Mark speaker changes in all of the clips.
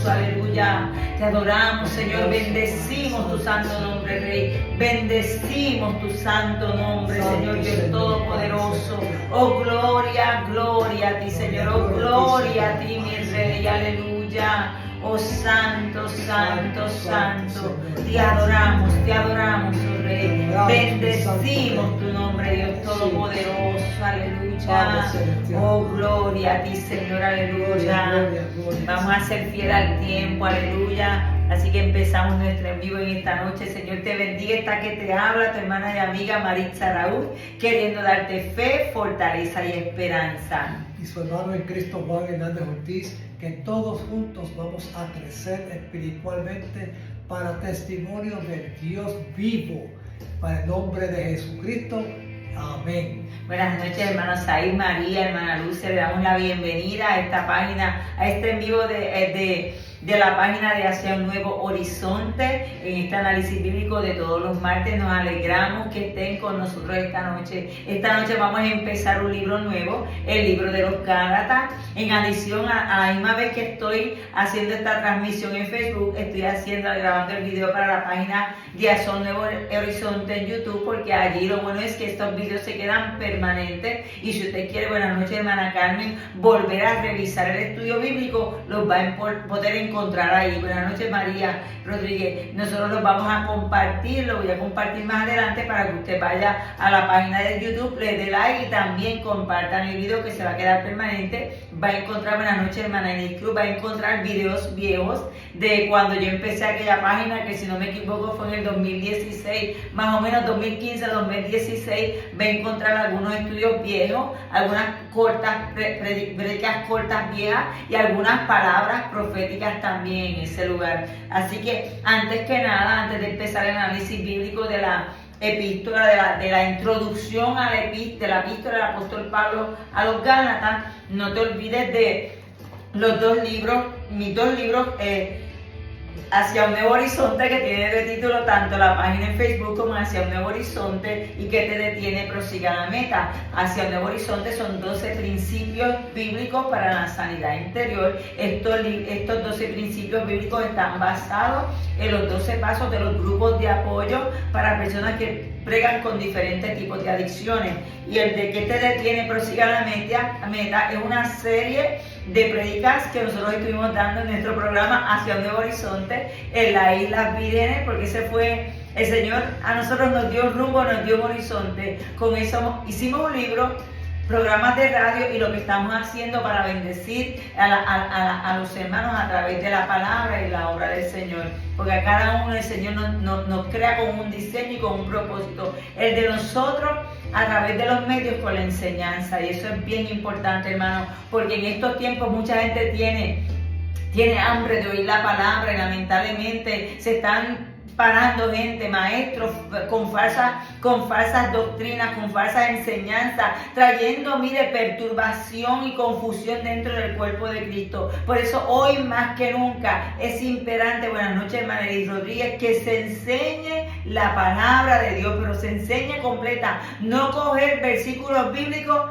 Speaker 1: poderoso, aleluya. Te adoramos, Señor, bendecimos tu santo nombre, Rey. Bendecimos tu santo nombre, Señor Dios Todopoderoso. Oh, gloria, gloria a ti, Señor. Oh, gloria a ti, mi Rey, aleluya. Oh, santo, santo, santo. Te adoramos, oh Rey. Bendecimos tu nombre, Dios Todopoderoso, aleluya. Oh, gloria a ti, Señor, aleluya. Vamos a ser fiel al tiempo, aleluya. Así que empezamos nuestro en vivo en esta noche. Señor te bendiga. Esta que te habla, tu hermana y amiga Maritza Raúl, queriendo darte fe, fortaleza y esperanza.
Speaker 2: Y su hermano en Cristo, Juan Hernández Ortiz, que todos juntos vamos a crecer espiritualmente para testimonio del Dios vivo. Para el nombre de Jesucristo. Amén.
Speaker 1: Buenas noches, hermanos Said, María, hermana Lucia. Le damos la bienvenida a esta página, a este en vivo de la página de Hacia un Nuevo Horizonte, en este análisis bíblico de todos los martes. Nos alegramos que estén con nosotros esta noche. Esta noche vamos a empezar un libro nuevo, el libro de los Gálatas. En adición a la misma vez que estoy haciendo esta transmisión en Facebook, estoy grabando el video para la página de Hacia un Nuevo Horizonte en YouTube, porque allí lo bueno es que estos videos se quedan permanentes. Y si usted quiere, buenas noches, hermana Carmen, volver a revisar el estudio bíblico, los va a poder encontrar ahí. Buenas noches, María Rodríguez. Nosotros los vamos a compartir, lo voy a compartir más adelante para que usted vaya a la página de YouTube, le dé like y también compartan el video que se va a quedar permanente. Va a encontrar, buenas noches, hermana Inés Cruz, va a encontrar videos viejos de cuando yo empecé aquella página, que si no me equivoco fue en el 2016, más o menos 2015, 2016. Va a encontrar algunos estudios viejos, algunas cortas, predicas cortas viejas y algunas palabras proféticas también en ese lugar. Así que antes que nada, antes de empezar el análisis bíblico de la epístola, de la introducción a la epístola del apóstol Pablo a los Gálatas, no te olvides de los dos libros, mis dos libros, Hacia un Nuevo Horizonte, que tiene de título tanto la página en Facebook como Hacia un Nuevo Horizonte, y que te detiene, prosiga a la meta. Hacia un Nuevo Horizonte son 12 principios bíblicos para la sanidad interior. Estos 12 principios bíblicos están basados en los 12 pasos de los grupos de apoyo para personas que bregan con diferentes tipos de adicciones. Y el de que te detiene, prosiga a la meta, es una serie de predicas que nosotros estuvimos dando en nuestro programa Hacia un Nuevo Horizonte en las Islas Vírgenes, porque ese fue el Señor, a nosotros nos dio un rumbo, nos dio un horizonte. Con eso hicimos un libro, programas de radio, y lo que estamos haciendo para bendecir a los hermanos a través de la palabra y la obra del Señor, porque a cada uno el Señor nos crea con un diseño y con un propósito. El de nosotros a través de los medios, con la enseñanza, y eso es bien importante, hermano, porque en estos tiempos mucha gente tiene hambre de oír la palabra, y lamentablemente se están parando gente, maestros con falsas doctrinas, con falsas enseñanzas, trayendo, perturbación y confusión dentro del cuerpo de Cristo. Por eso hoy más que nunca es imperante, buenas noches, hermana Elis Rodríguez, que se enseñe la palabra de Dios, pero se enseñe completa, no coger versículos bíblicos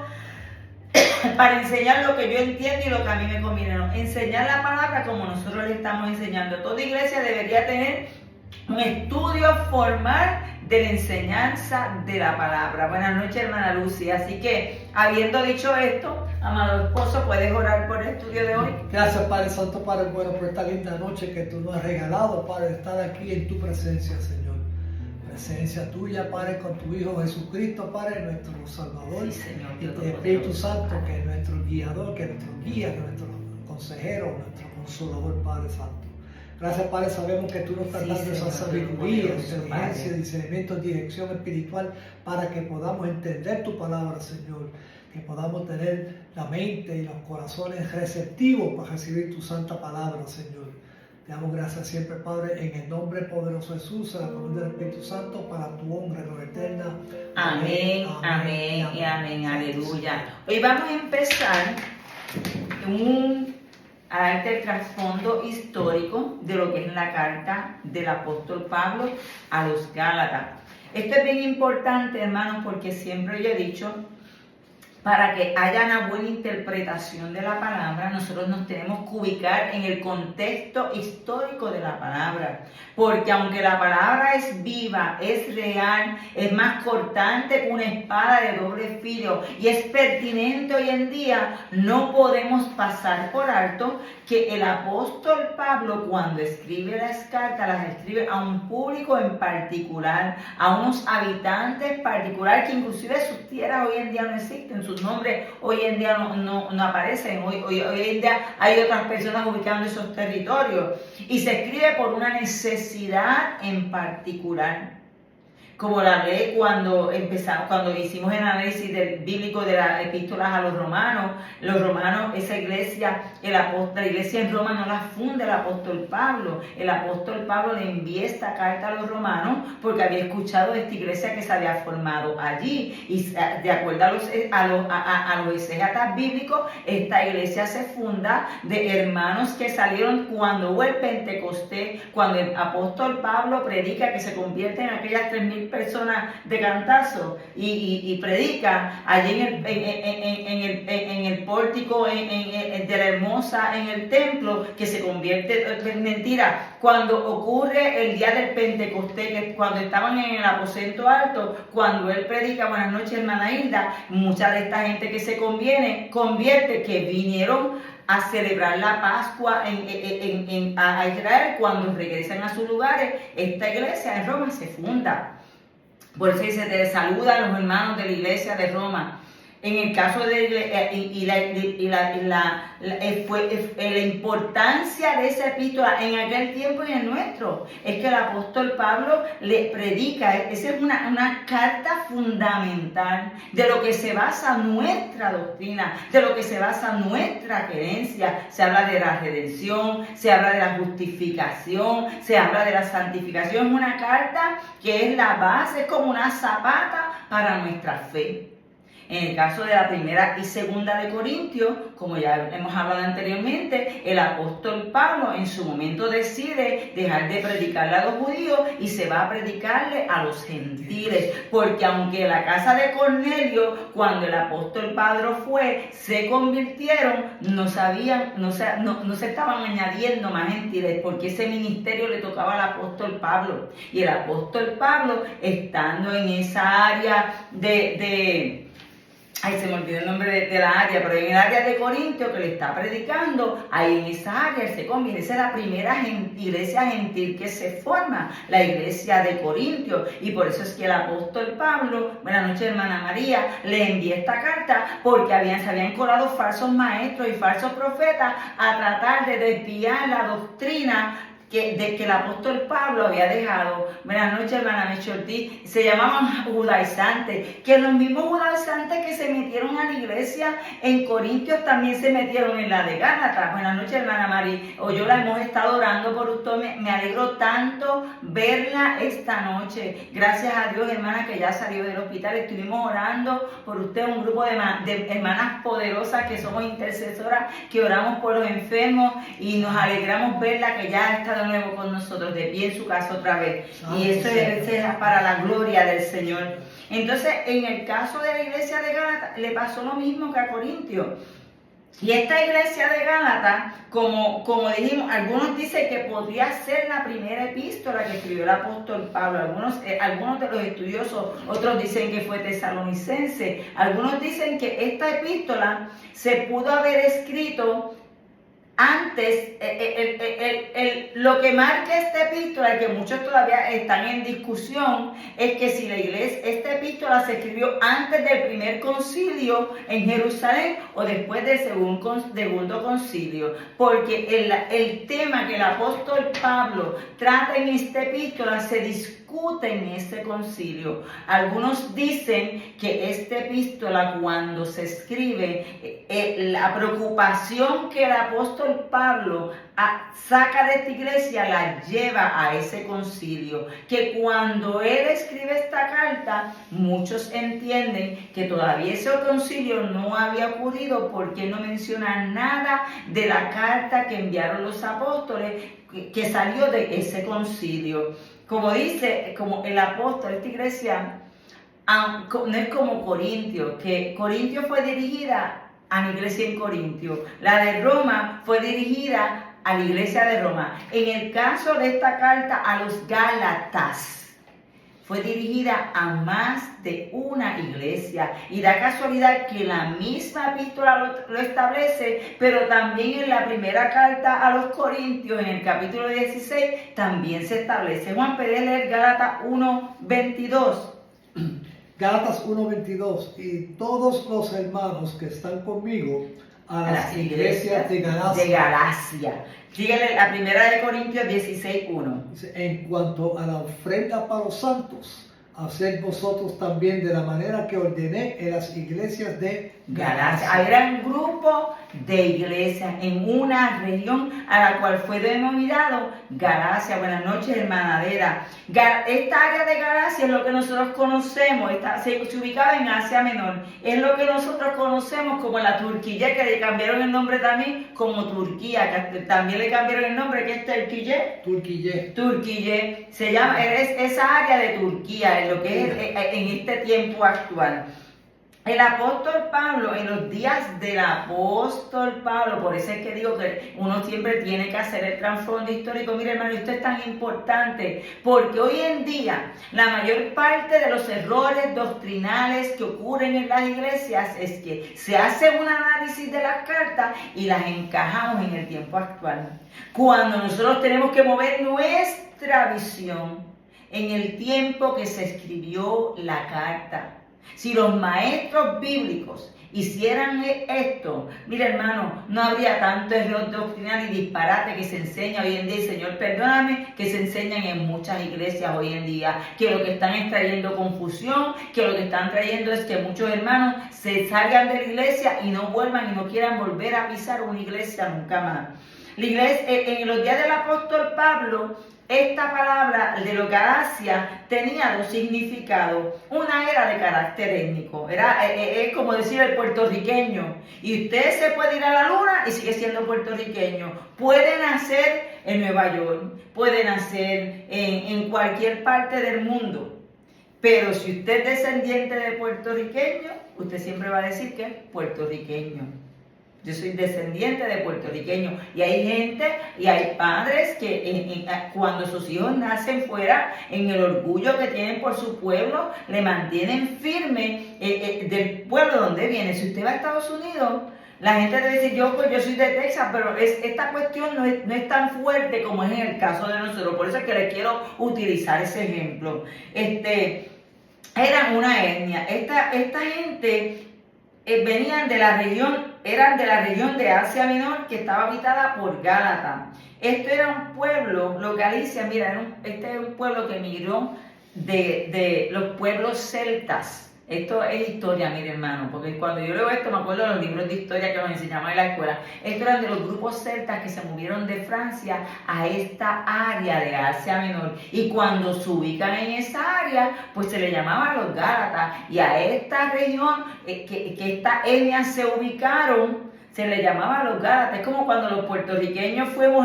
Speaker 1: para enseñar lo que yo entiendo y lo que a mí me conviene. No, enseñar la palabra como nosotros le estamos enseñando. Toda iglesia debería tener un estudio formal de la enseñanza de la palabra. Buenas noches, hermana Lucy. Así que, habiendo dicho esto, amado esposo, ¿puedes orar por el estudio de hoy?
Speaker 2: Gracias, Padre Santo, Padre bueno, por esta linda noche que tú nos has regalado, Padre, estar aquí en tu presencia, Señor. Presencia tuya, Padre, con tu Hijo Jesucristo, Padre, nuestro Salvador.
Speaker 1: Sí, Señor,
Speaker 2: y el Espíritu Santo, que es nuestro guiador, que es nuestro guía, que es nuestro consejero, nuestro consolador, Padre Santo. Gracias, Padre, sabemos que tú nos estás dando esa sabiduría, inteligencia, discernimiento, dirección espiritual, para que podamos entender tu palabra, Señor. Que podamos tener la mente y los corazones receptivos para recibir tu santa palabra, Señor. Te damos gracias siempre, Padre, en el nombre poderoso de Jesús, en el nombre del Espíritu Santo, para tu honra y gloria eterna.
Speaker 1: Amén, amén y amén. Aleluya. Hoy vamos a empezar a darte el trasfondo histórico de lo que es la carta del apóstol Pablo a los Gálatas. Esto es bien importante, hermanos, porque siempre yo he dicho para que haya una buena interpretación de la palabra, nosotros nos tenemos que ubicar en el contexto histórico de la palabra. Porque aunque la palabra es viva, es real, es más cortante que una espada de doble filo y es pertinente hoy en día, no podemos pasar por alto que el apóstol Pablo, cuando escribe las cartas, las escribe a un público en particular, a unos habitantes particulares que inclusive sus tierras hoy en día no existen, sus nombres hoy en día no aparecen, hoy en día hay otras personas ubicando esos territorios y se escribe por una necesidad en particular. Como la hablé cuando hicimos el análisis bíblico de las epístolas a los romanos, esa iglesia, la iglesia en Roma no la funda el apóstol Pablo le envía esta carta a los romanos porque había escuchado de esta iglesia que se había formado allí, y de acuerdo a los exegetas bíblicos, esta iglesia se funda de hermanos que salieron cuando hubo el Pentecostés, cuando el apóstol Pablo predica que se convierte en aquellas 3,000 personas de cantazo y predica allí en el pórtico de la hermosa, en el templo, que se convierte en mentira. Cuando ocurre el día del Pentecostés, que cuando estaban en el aposento alto, cuando él predica, buenas noches hermana Hilda, mucha de esta gente que se convierte, que vinieron a celebrar la Pascua a Israel, cuando regresan a sus lugares, esta iglesia en Roma se funda. Por eso dice, te saludan los hermanos de la iglesia de Roma. En el caso de la importancia de esa epístola en aquel tiempo y en el nuestro, es que el apóstol Pablo le predica, esa es una carta fundamental de lo que se basa nuestra doctrina, de lo que se basa nuestra creencia. Se habla de la redención, se habla de la justificación, se habla de la santificación. Es una carta que es la base, es como una zapata para nuestra fe. En el caso de la primera y segunda de Corintios, como ya hemos hablado anteriormente, el apóstol Pablo en su momento decide dejar de predicarle a los judíos y se va a predicarle a los gentiles, porque aunque la casa de Cornelio, cuando el apóstol Pablo fue, se convirtieron, no se estaban añadiendo más gentiles, porque ese ministerio le tocaba al apóstol Pablo. Y el apóstol Pablo, estando en esa área se me olvidó el nombre de la área, pero en el área de Corintio que le está predicando, ahí en esa área se conviene. Esa es la primera iglesia gentil que se forma, la iglesia de Corintio. Y por eso es que el apóstol Pablo, buenas noches hermana María, le envía esta carta porque se habían colado falsos maestros y falsos profetas a tratar de desviar la doctrina que el apóstol Pablo había dejado. Buenas noches, hermana Mechortí. Se llamaban judaizantes, que los mismos judaizantes que se metieron a la iglesia en Corintios también se metieron en la de Gálatas. Buenas noches, hermana Mari. Hoy yo la hemos estado orando por usted. Me alegro tanto verla esta noche. Gracias a Dios, hermana, que ya salió del hospital. Estuvimos orando por usted, un grupo de hermanas poderosas que somos intercesoras, que oramos por los enfermos y nos alegramos verla, que ya está de nuevo con nosotros, de pie en su casa otra vez. Y eso es para la gloria del Señor. Entonces, en el caso de la iglesia de Gálatas, le pasó lo mismo que a Corintios. Y esta iglesia de Gálatas, como dijimos, algunos dicen que podría ser la primera epístola que escribió el apóstol Pablo. Algunos de los estudiosos, otros dicen que fue tesalonicense. Algunos dicen que esta epístola se pudo haber escrito antes. Lo que marca esta epístola, y que muchos todavía están en discusión, es que si esta epístola se escribió antes del primer concilio en Jerusalén o después del segundo concilio, porque el tema que el apóstol Pablo trata en esta epístola se discute en ese concilio. Algunos dicen que esta epístola, cuando se escribe, la preocupación que el apóstol Pablo saca de esta iglesia la lleva a ese concilio, que cuando él escribe esta carta, muchos entienden que todavía ese concilio no había ocurrido, porque no menciona nada de la carta que enviaron los apóstoles que salió de ese concilio. Como el apóstol, esta iglesia no es como Corintio, que Corintio fue dirigida a la iglesia en Corintio. La de Roma fue dirigida a la iglesia de Roma. En el caso de esta carta a los Gálatas, fue dirigida a más de una iglesia. Y da casualidad que la misma epístola lo establece, pero también en la primera carta a los Corintios, en el capítulo 16, también se establece. Juan, ¿puedes leer Gálatas 1:22?
Speaker 2: Gálatas 1:22. Y todos los hermanos que están conmigo a las iglesias de Galacia.
Speaker 1: Síguele la primera de Corintios 16:1.
Speaker 2: En cuanto a la ofrenda para los santos, haced vosotros también de la manera que ordené en las iglesias de Galacia.
Speaker 1: Era un grupo de iglesias en una región a la cual fue denominado Galacia. Buenas noches, hermanadera. Esta área de Galacia es lo que nosotros conocemos, se ubicaba en Asia Menor. Es lo que nosotros conocemos como la Turquía, que le cambiaron el nombre también como Turquía, que también le cambiaron el nombre, que es Turquía. Se llama, es esa área de Turquía, en lo que es en este tiempo actual. El apóstol Pablo, en los días del apóstol Pablo, por eso es que digo que uno siempre tiene que hacer el trasfondo histórico. Mire, hermano, esto es tan importante, porque hoy en día la mayor parte de los errores doctrinales que ocurren en las iglesias es que se hace un análisis de las cartas y las encajamos en el tiempo actual. Cuando nosotros tenemos que mover nuestra visión en el tiempo que se escribió la carta. Si los maestros bíblicos hicieran esto, mira, hermano, no habría tanto error doctrinal y disparate que se enseña hoy en día, y Señor, perdóname, que se enseñan en muchas iglesias hoy en día, que lo que están es trayendo confusión, que lo que están trayendo es que muchos hermanos se salgan de la iglesia y no vuelvan y no quieran volver a pisar una iglesia nunca más. La iglesia, en los días del apóstol Pablo, esta palabra de los Galacia tenía dos significados. Una era de carácter étnico, es como decir el puertorriqueño. Y usted se puede ir a la luna y sigue siendo puertorriqueño. Puede nacer en Nueva York, puede nacer en cualquier parte del mundo. Pero si usted es descendiente de puertorriqueño, usted siempre va a decir que es puertorriqueño. Yo soy descendiente de puertorriqueños y hay gente y hay padres que cuando sus hijos nacen fuera, en el orgullo que tienen por su pueblo, le mantienen firme del pueblo donde viene. Si usted va a Estados Unidos, la gente debe decir, yo soy de Texas, pero esta cuestión no es tan fuerte como es en el caso de nosotros. Por eso es que les quiero utilizar ese ejemplo. Era una etnia. Esta gente eran de la región de Asia Menor, que estaba habitada por Gálatas. Esto era un pueblo, los Galicia, mira, este es un pueblo que emigró de los pueblos celtas. Esto es historia, mire, hermano, porque cuando yo leo esto me acuerdo de los libros de historia que nos enseñaban en la escuela. Esto eran de los grupos celtas que se movieron de Francia a esta área de Asia Menor. Y cuando se ubican en esa área, pues se le llamaban los Gálatas. Y a esta región, que esta etnia se ubicaron, se le llamaba los Gálatas. Es como cuando los puertorriqueños fuimos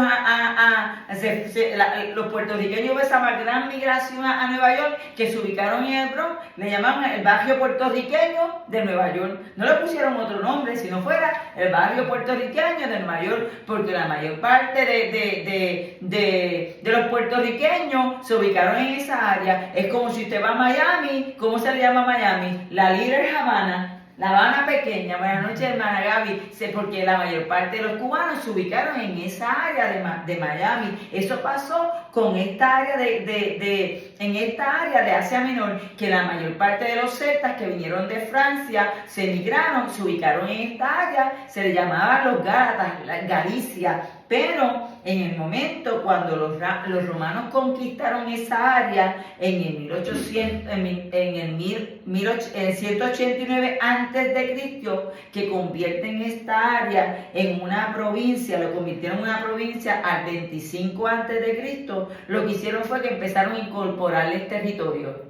Speaker 1: los puertorriqueños hubo esa gran migración a Nueva York, que se ubicaron en el Bronx, le llamaban el barrio puertorriqueño de Nueva York. No le pusieron otro nombre, si no fuera el barrio puertorriqueño de Nueva York, porque la mayor parte de los puertorriqueños se ubicaron en esa área. Es como si usted va a Miami, ¿cómo se le llama Miami? La Little Havana. La Habana pequeña. Buenas noches, hermana Gaby. Porque la mayor parte de los cubanos se ubicaron en esa área de Miami. Eso pasó con esta área en esta área de Asia Menor, que la mayor parte de los celtas que vinieron de Francia se emigraron, se ubicaron en esta área, se le llamaban los Gálatas, Galicia. Pero en el momento cuando los romanos conquistaron esa área en el 189 a.C., que convierten esta área en una provincia, lo convirtieron en una provincia al 25 a.C., lo que hicieron fue que empezaron a incorporarles territorio,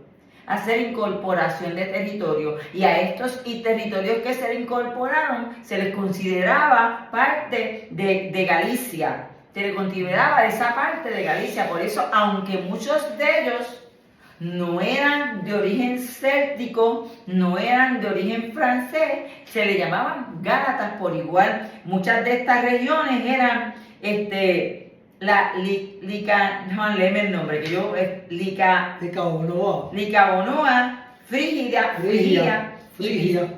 Speaker 1: hacer incorporación de territorio, y a estos territorios que se le incorporaron se les consideraba parte de Galicia, se les consideraba esa parte de Galicia. Por eso, aunque muchos de ellos no eran de origen céltico, no eran de origen francés, se le llamaban gálatas por igual. Muchas de estas regiones eran léeme el nombre, que yo Licaonoa, Frigia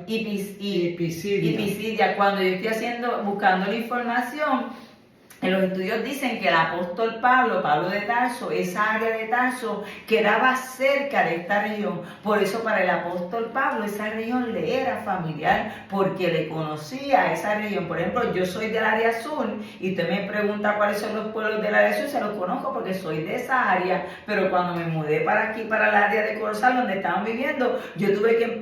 Speaker 1: y Pisidia. Cuando yo estoy buscando la información, en los estudios dicen que el apóstol Pablo de Tarso, esa área de Tarso quedaba cerca de esta región. Por eso para el apóstol Pablo esa región le era familiar, porque le conocía esa región. Por ejemplo, yo soy del área sur y usted me pregunta cuáles son los pueblos del área sur, se los conozco porque soy de esa área. Pero cuando me mudé para aquí, para el área de Corozal, donde estaban viviendo, yo tuve que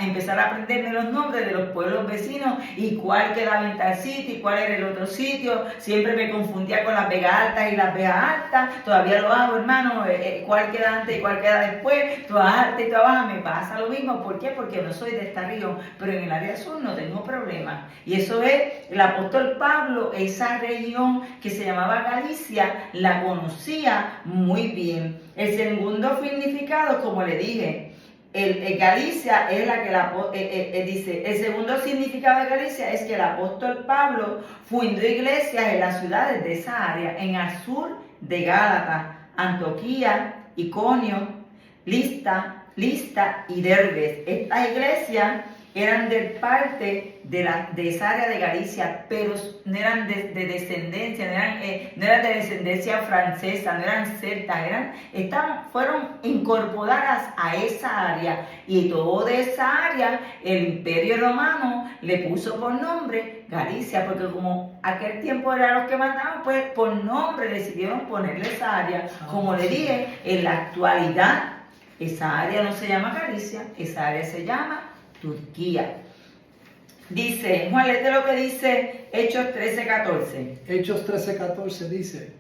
Speaker 1: empezar a aprenderme los nombres de los pueblos vecinos y cuál quedaba en tal sitio y cuál era el otro sitio. Siempre me confundía con las Vegas Altas y las Vegas Altas, todavía lo hago, hermano, cuál queda antes y cuál queda después, toda alta y toda baja, me pasa lo mismo. ¿Por qué? Porque no soy de esta región, pero en el área sur no tengo problema. Y eso es, el apóstol Pablo, esa región que se llamaba Galicia, la conocía muy bien. El segundo significado, como le dije, Galicia es la que dice, el segundo significado de Galicia es que el apóstol Pablo fundó iglesias en las ciudades de esa área, en el sur de Gálata, Antioquía, Iconio, Lista y Derbe. Estas iglesias eran de parte de esa área de Galicia, pero no eran de descendencia, no eran de descendencia francesa, no eran celtas, fueron incorporadas a esa área, y toda esa área el Imperio Romano le puso por nombre Galicia, porque como aquel tiempo eran los que mandaban, pues por nombre decidieron ponerle esa área. Como le dije, en la actualidad esa área no se llama Galicia, esa área se llama Turquía. Dice, Juan, léete lo que dice Hechos 13:14.
Speaker 2: Hechos 13:14 dice,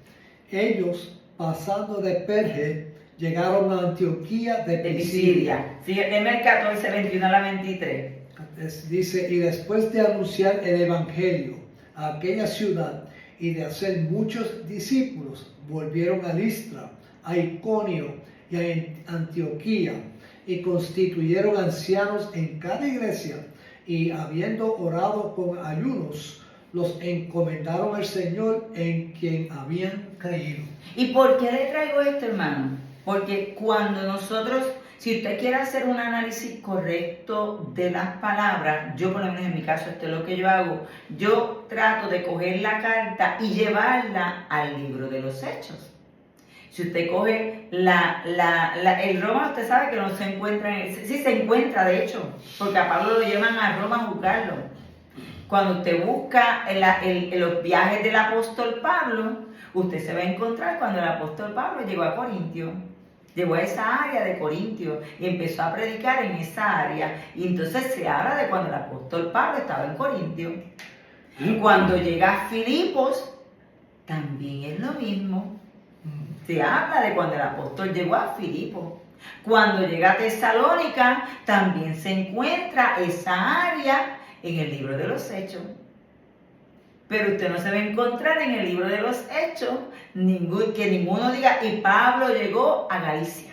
Speaker 2: ellos pasando de Perge llegaron a Antioquía de Pisidia.
Speaker 1: Sígueme el 14, 21 a la 23.
Speaker 2: Dice, y después de anunciar el evangelio a aquella ciudad y de hacer muchos discípulos, volvieron a Listra, a Iconio y a Antioquía, y constituyeron ancianos en cada iglesia, y habiendo orado con ayunos, los encomendaron al Señor en quien habían creído.
Speaker 1: ¿Y por qué le traigo esto, hermano? Porque cuando nosotros, si usted quiere hacer un análisis correcto de las palabras, yo por lo menos en mi caso, esto es lo que yo hago, yo trato de coger la carta y llevarla al libro de los Hechos. Si usted coge el Roma, usted sabe que no se encuentra, sí se encuentra de hecho, porque a Pablo lo llevan a Roma a juzgarlo. Cuando usted busca los viajes del apóstol Pablo, usted se va a encontrar cuando el apóstol Pablo llegó a Corintio. Llegó a esa área de Corintio y empezó a predicar en esa área. Y entonces se habla de cuando el apóstol Pablo estaba en Corintio. Y cuando llega a Filipos, también es lo mismo. Se habla de cuando el apóstol llegó a Filipos. Cuando llega a Tesalónica, también se encuentra esa área en el libro de los Hechos. Pero usted no se va a encontrar en el libro de los Hechos que ninguno diga, y Pablo llegó a Galicia.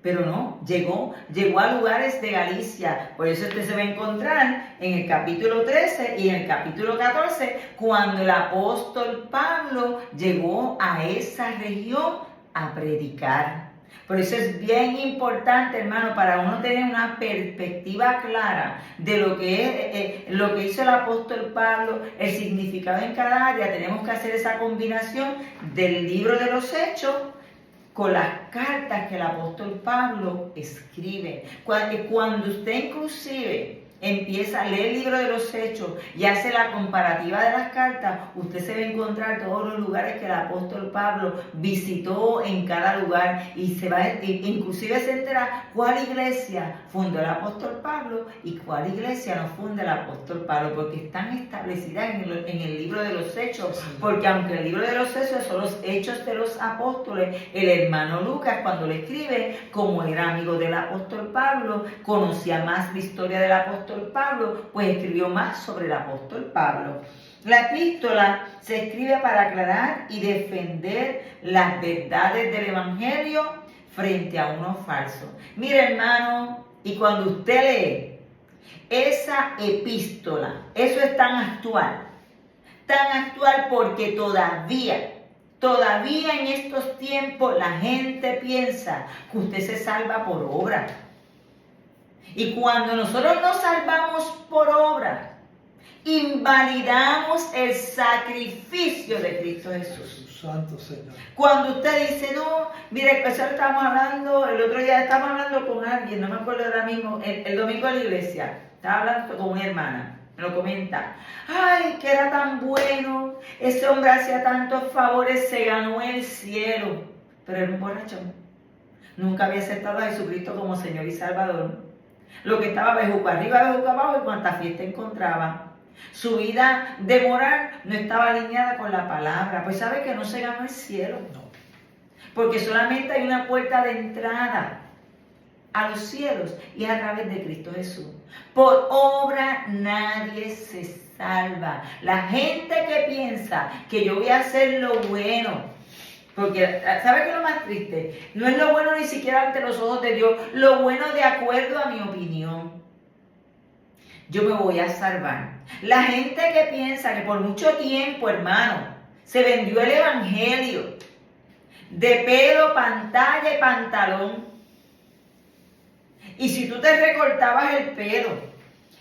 Speaker 1: Pero no, llegó a lugares de Galicia. Por eso usted se va a encontrar en el capítulo 13 y en el capítulo 14, cuando el apóstol Pablo llegó a esa región a predicar. Por eso es bien importante, hermano, para uno tener una perspectiva clara de lo que hizo el apóstol Pablo, el significado en cada área. Tenemos que hacer esa combinación del libro de los Hechos con las cartas que el apóstol Pablo escribe. Cuando usted inclusive empieza a leer el libro de los Hechos y hace la comparativa de las cartas, usted se va a encontrar todos los lugares que el apóstol Pablo visitó en cada lugar, y inclusive se entera cuál iglesia fundó el apóstol Pablo y cuál iglesia no funda el apóstol Pablo, porque están establecidas en el libro de los Hechos. Porque aunque el libro de los Hechos son los Hechos de los Apóstoles, el hermano Lucas, cuando le escribe, como era amigo del apóstol Pablo, conocía más la historia del apóstol Pablo, pues escribió más sobre el apóstol Pablo. La epístola se escribe para aclarar y defender las verdades del Evangelio frente a uno falso. Mire, hermano, y cuando usted lee esa epístola, eso es tan actual porque todavía en estos tiempos la gente piensa que usted se salva por obra. Y cuando nosotros nos salvamos por obra, invalidamos el sacrificio de Cristo Jesús.
Speaker 2: Santo Señor.
Speaker 1: Cuando usted dice, no, mire, eso estábamos hablando, el otro día estábamos hablando con alguien, no me acuerdo ahora mismo, el domingo en la iglesia, estaba hablando con una hermana, me lo comenta, ay, que era tan bueno, ese hombre hacía tantos favores, se ganó el cielo, pero era un borrachón, nunca había aceptado a Jesucristo como Señor y Salvador, lo que estaba bejuco arriba, bejuco abajo y cuánta fiesta encontraba. Su vida de moral no estaba alineada con la palabra. Pues sabe que no se ganó el cielo. No. Porque solamente hay una puerta de entrada a los cielos y es a través de Cristo Jesús. Por obra nadie se salva. La gente que piensa que yo voy a hacer lo bueno, porque ¿sabe qué es lo más triste? No es lo bueno ni siquiera ante los ojos de Dios, lo bueno de acuerdo a mi opinión. Yo me voy a salvar. La gente que piensa que por mucho tiempo, hermano, se vendió el evangelio de pelo, pantalla y pantalón. Y si tú te recortabas el pelo,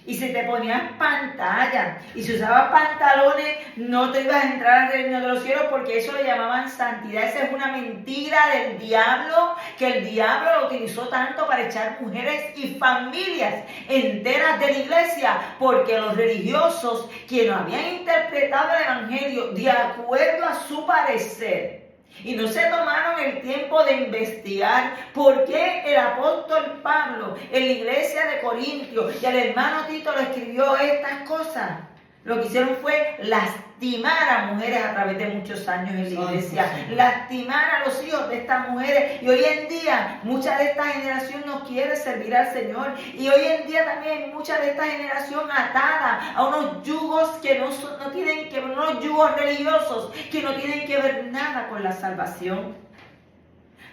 Speaker 1: y si te ponías pantalla, y si usabas pantalones, no te ibas a entrar al reino de los cielos porque eso le llamaban santidad. Esa es una mentira del diablo, que el diablo lo utilizó tanto para echar mujeres y familias enteras de la iglesia, porque los religiosos que no habían interpretado el evangelio de acuerdo a su parecer, y no se tomaron el tiempo de investigar por qué el apóstol Pablo en la iglesia de Corintio y el hermano Tito le escribió estas cosas. Lo que hicieron fue lastimar a mujeres a través de muchos años en la iglesia, lastimar a los hijos de estas mujeres. Y hoy en día mucha de esta generación no quiere servir al Señor. Y hoy en día también mucha de esta generación atada a unos yugos que no tienen que ver, unos yugos religiosos que no tienen que ver nada con la salvación.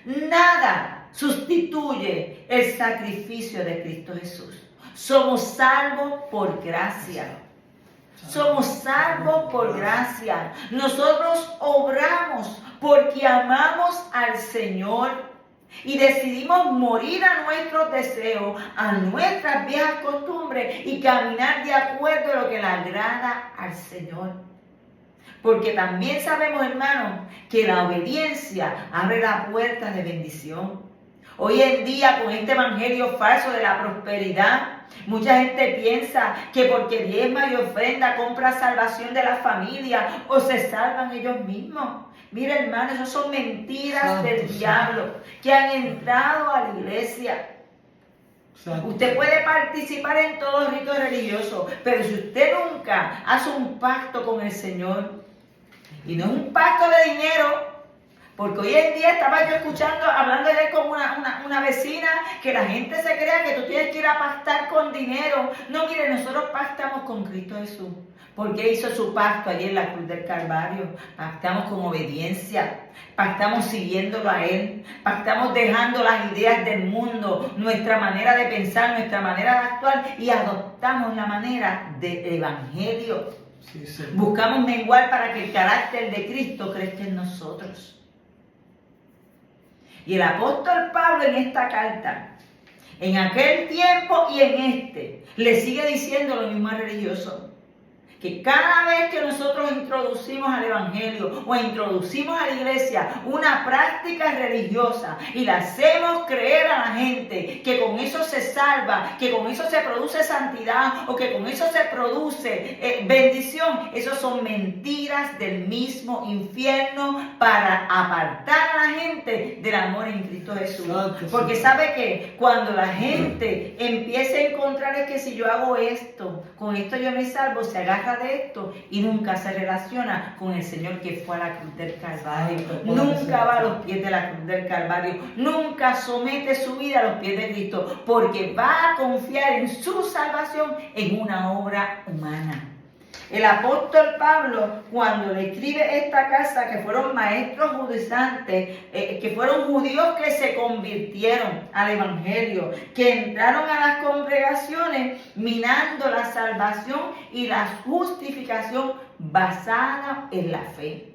Speaker 1: Nada sustituye el sacrificio de Cristo Jesús. Somos salvos por gracia. Somos salvos por gracia. Nosotros obramos porque amamos al Señor y decidimos morir a nuestros deseos, a nuestras viejas costumbres y caminar de acuerdo a lo que le agrada al Señor. Porque también sabemos, hermanos, que la obediencia abre la puerta de bendición. Hoy en día, con este evangelio falso de la prosperidad, mucha gente piensa que porque diezma y ofrenda compra salvación de la familia o se salvan ellos mismos. Mira, hermano, eso son mentiras del diablo que han entrado a la iglesia. Usted puede participar en todos los ritos religiosos, pero si usted nunca hace un pacto con el Señor, y no es un pacto de dinero, porque hoy en día estaba yo hablando de con una vecina, que la gente se crea que tú tienes que ir a pactar con dinero. No, mire, nosotros pactamos con Cristo Jesús, porque hizo su pacto allí en la cruz del Calvario. Pactamos con obediencia, pactamos siguiéndolo a Él, pactamos dejando las ideas del mundo, nuestra manera de pensar, nuestra manera de actuar, y adoptamos la manera del Evangelio. Sí. Buscamos menguar para que el carácter de Cristo crezca en nosotros. Y el apóstol Pablo en esta carta, en aquel tiempo y en este, le sigue diciendo lo mismo al religioso, que cada vez que nosotros introducimos al evangelio o introducimos a la iglesia una práctica religiosa y la hacemos creer a la gente que con eso se salva, que con eso se produce santidad o que con eso se produce bendición, esos son mentiras del mismo infierno para apartar a la gente del amor en Cristo Jesús. Porque sabe que cuando la gente empieza a encontrar es que si yo hago esto, con esto yo me salvo, se agarra de esto y nunca se relaciona con el Señor que fue a la cruz del Calvario, nunca va a los pies de la cruz del Calvario, nunca somete su vida a los pies de Cristo, porque va a confiar en su salvación en una obra humana. El apóstol Pablo, cuando le escribe esta carta, que fueron maestros judaizantes, que fueron judíos que se convirtieron al evangelio, que entraron a las congregaciones minando la salvación y la justificación basada en la fe.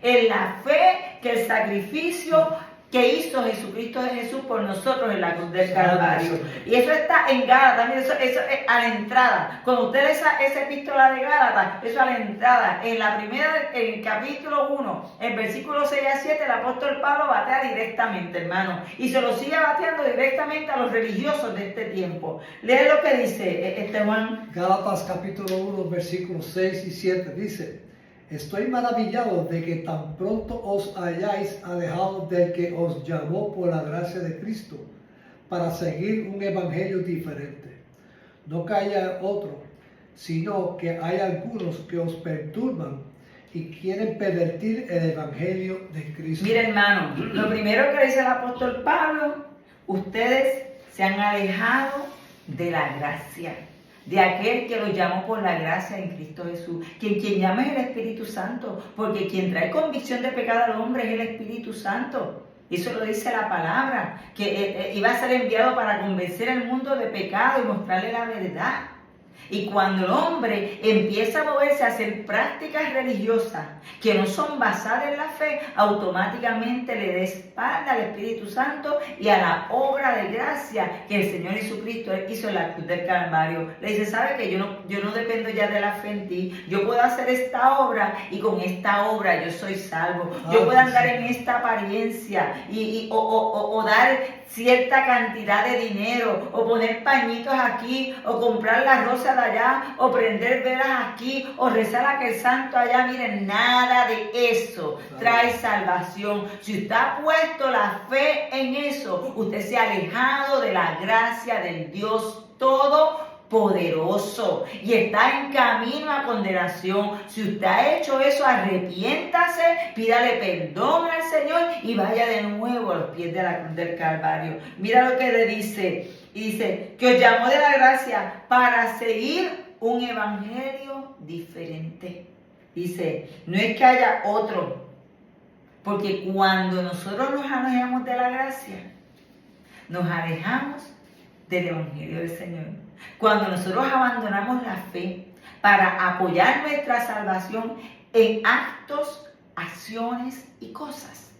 Speaker 1: En la fe que el sacrificio que hizo Jesucristo de Jesús por nosotros en la cruz del Calvario. Y eso está en Gálatas, también eso es a la entrada. Cuando usted lee esa epístola de Gálatas, eso a la entrada. En el capítulo 1, en versículos 6 a 7, el apóstol Pablo batea directamente, hermano. Y se lo sigue bateando directamente a los religiosos de este tiempo. Lee lo que dice Juan.
Speaker 2: Gálatas capítulo 1, versículos 6 y 7 dice: Estoy maravillado de que tan pronto os hayáis alejado del que os llamó por la gracia de Cristo para seguir un evangelio diferente. No que haya otro, sino que hay algunos que os perturban y quieren pervertir el evangelio de Cristo.
Speaker 1: Mira, hermano, lo primero que dice el apóstol Pablo: ustedes se han alejado de la gracia, de aquel que los llamó por la gracia en Cristo Jesús. Quien llama es el Espíritu Santo, porque quien trae convicción de pecado al hombre es el Espíritu Santo. Eso lo dice la palabra, que iba a ser enviado para convencer al mundo de pecado y mostrarle la verdad. Y cuando el hombre empieza a moverse a hacer prácticas religiosas que no son basadas en la fe, automáticamente le da espalda al Espíritu Santo y a la obra de gracia que el Señor Jesucristo hizo en la cruz del Calvario. Le dice: ¿sabe que yo no dependo ya de la fe en ti? Yo puedo hacer esta obra y con esta obra yo soy salvo. Yo puedo andar en esta apariencia o dar cierta cantidad de dinero, o poner pañitos aquí, o comprar la rosa de allá, o prender velas aquí, o rezar a aquel santo allá. Miren, nada de eso trae salvación. Si usted ha puesto la fe en eso, usted se ha alejado de la gracia del Dios Todopoderoso y está en camino a condenación. Si usted ha hecho eso, arrepiéntase, pídale perdón al Señor y vaya de nuevo a los pies de la cruz del Calvario. Mira lo que le dice. Y dice que os llamó de la gracia para seguir un evangelio diferente. Dice, no es que haya otro, porque cuando nosotros nos alejamos de la gracia, nos alejamos del evangelio del Señor. Cuando nosotros abandonamos la fe para apoyar nuestra salvación en actos, acciones y cosas,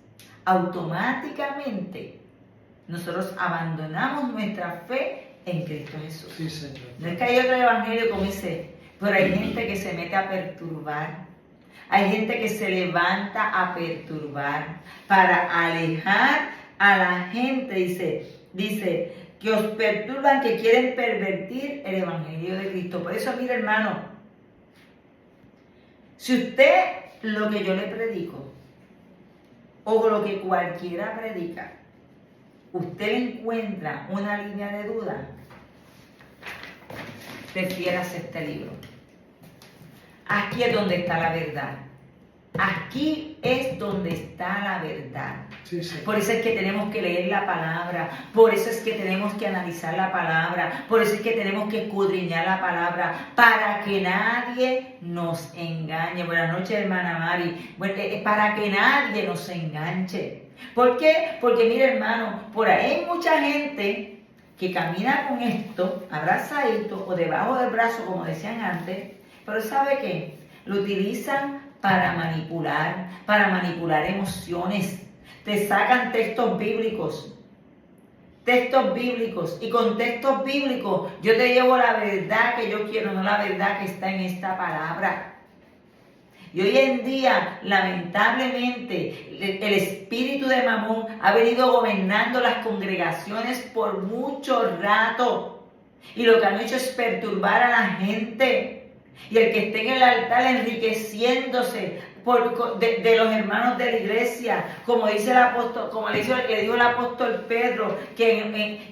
Speaker 1: automáticamente nosotros abandonamos nuestra fe en Cristo Jesús.
Speaker 2: Sí, Señor.
Speaker 1: No es que hay otro evangelio, como dice, pero hay gente que se mete a perturbar. Hay gente que se levanta a perturbar para alejar a la gente. Dice que os perturban, que quieren pervertir el evangelio de Cristo. Por eso, mire, hermano, si usted lo que yo le predico o lo que cualquiera predica, usted encuentra una línea de duda, refieras este libro. Aquí es donde está la verdad. Aquí es donde está la verdad.
Speaker 2: Sí, sí.
Speaker 1: Por eso es que tenemos que leer la palabra, por eso es que tenemos que analizar la palabra, por eso es que tenemos que escudriñar la palabra, para que nadie nos engañe. Buenas noches, hermana Mari. Para que nadie nos enganche. ¿Por qué? Porque mire, hermano, por ahí hay mucha gente que camina con esto, abrazadito o debajo del brazo, como decían antes, pero ¿sabe qué? Lo utilizan para manipular emociones. Te sacan textos bíblicos, y con textos bíblicos yo te llevo la verdad que yo quiero, no la verdad que está en esta palabra. Y hoy en día, lamentablemente, el espíritu de Mamón ha venido gobernando las congregaciones por mucho rato. Y lo que han hecho es perturbar a la gente. Y el que esté en el altar enriqueciéndose de los hermanos de la iglesia, como dice el apóstol, como le dijo el apóstol Pedro, que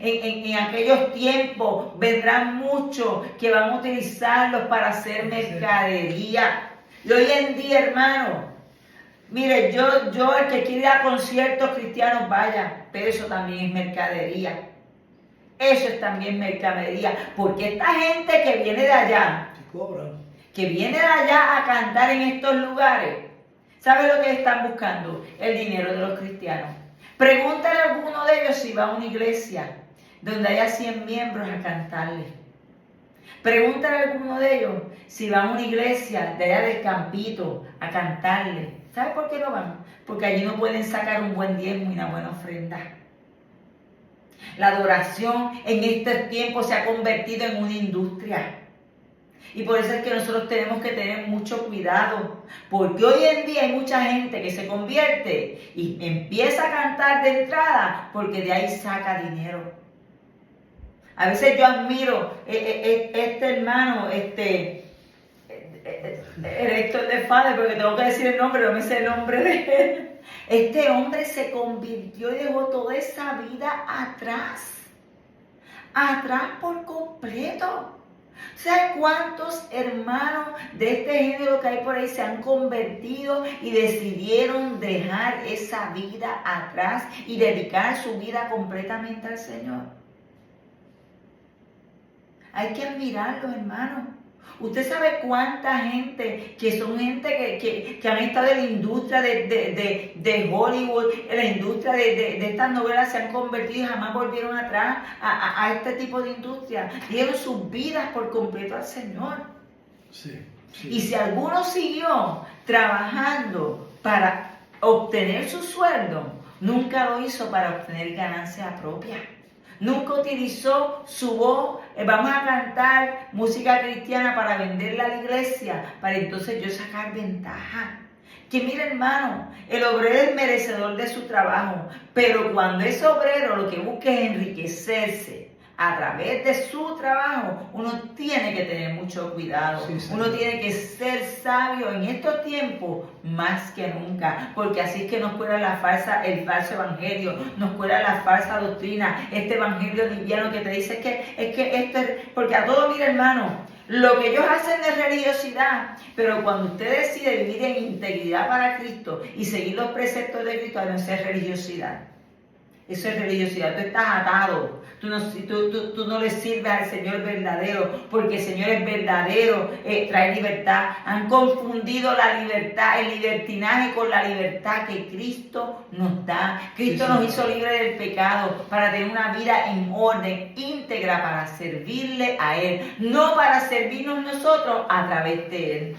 Speaker 1: en aquellos tiempos vendrán muchos que van a utilizarlos para hacer mercadería. Y hoy en día, hermano, mire, yo el que quiere ir a conciertos cristianos, vaya, pero eso también es mercadería. Eso es también mercadería, porque esta gente que viene de allá, que vienen allá a cantar en estos lugares, ¿sabe lo que están buscando? El dinero de los cristianos. Pregúntale a alguno de ellos si va a una iglesia donde haya 100 miembros a cantarle. Pregúntale a alguno de ellos si va a una iglesia de allá del campito a cantarle. ¿Sabe por qué no van? Porque allí no pueden sacar un buen diezmo y una buena ofrenda. La adoración en este tiempo se ha convertido en una industria. Y por eso es que nosotros tenemos que tener mucho cuidado, porque hoy en día hay mucha gente que se convierte y empieza a cantar de entrada porque de ahí saca dinero. A veces yo admiro este hermano, el Héctor de Fade, porque tengo que decir el nombre, no me sé el nombre de él. Este hombre se convirtió y dejó toda esa vida atrás por completo. ¿Sabes cuántos hermanos de este género que hay por ahí se han convertido y decidieron dejar esa vida atrás y dedicar su vida completamente al Señor? Hay que admirarlos, hermanos. Usted sabe cuánta gente, que son gente que han estado en la industria de Hollywood, en la industria de estas novelas, se han convertido y jamás volvieron atrás a este tipo de industria. Dieron sus vidas por completo al Señor.
Speaker 2: Sí.
Speaker 1: Y si alguno siguió trabajando para obtener su sueldo, nunca lo hizo para obtener ganancia propia. Nunca utilizó su voz, vamos a cantar música cristiana para venderla a la iglesia, para entonces yo sacar ventaja. Que mira, hermano, el obrero es merecedor de su trabajo, pero cuando ese obrero lo que busca es enriquecerse a través de su trabajo, uno tiene que tener mucho cuidado. Sí. Uno tiene que ser sabio en estos tiempos más que nunca, porque así es que nos cuela el falso evangelio, nos cuela la falsa doctrina, este evangelio liviano que te dice porque a todo, mira, hermano, lo que ellos hacen es religiosidad, pero cuando usted decide vivir en integridad para Cristo y seguir los preceptos de Cristo, no es religiosidad. Eso es religiosidad. Tú estás atado. Tú no le sirves al Señor verdadero, porque el Señor es verdadero, trae libertad. Han confundido la libertad, el libertinaje con la libertad que Cristo nos da. Cristo nos hizo libres del pecado para tener una vida en orden, íntegra, para servirle a Él, no para servirnos nosotros a través de Él.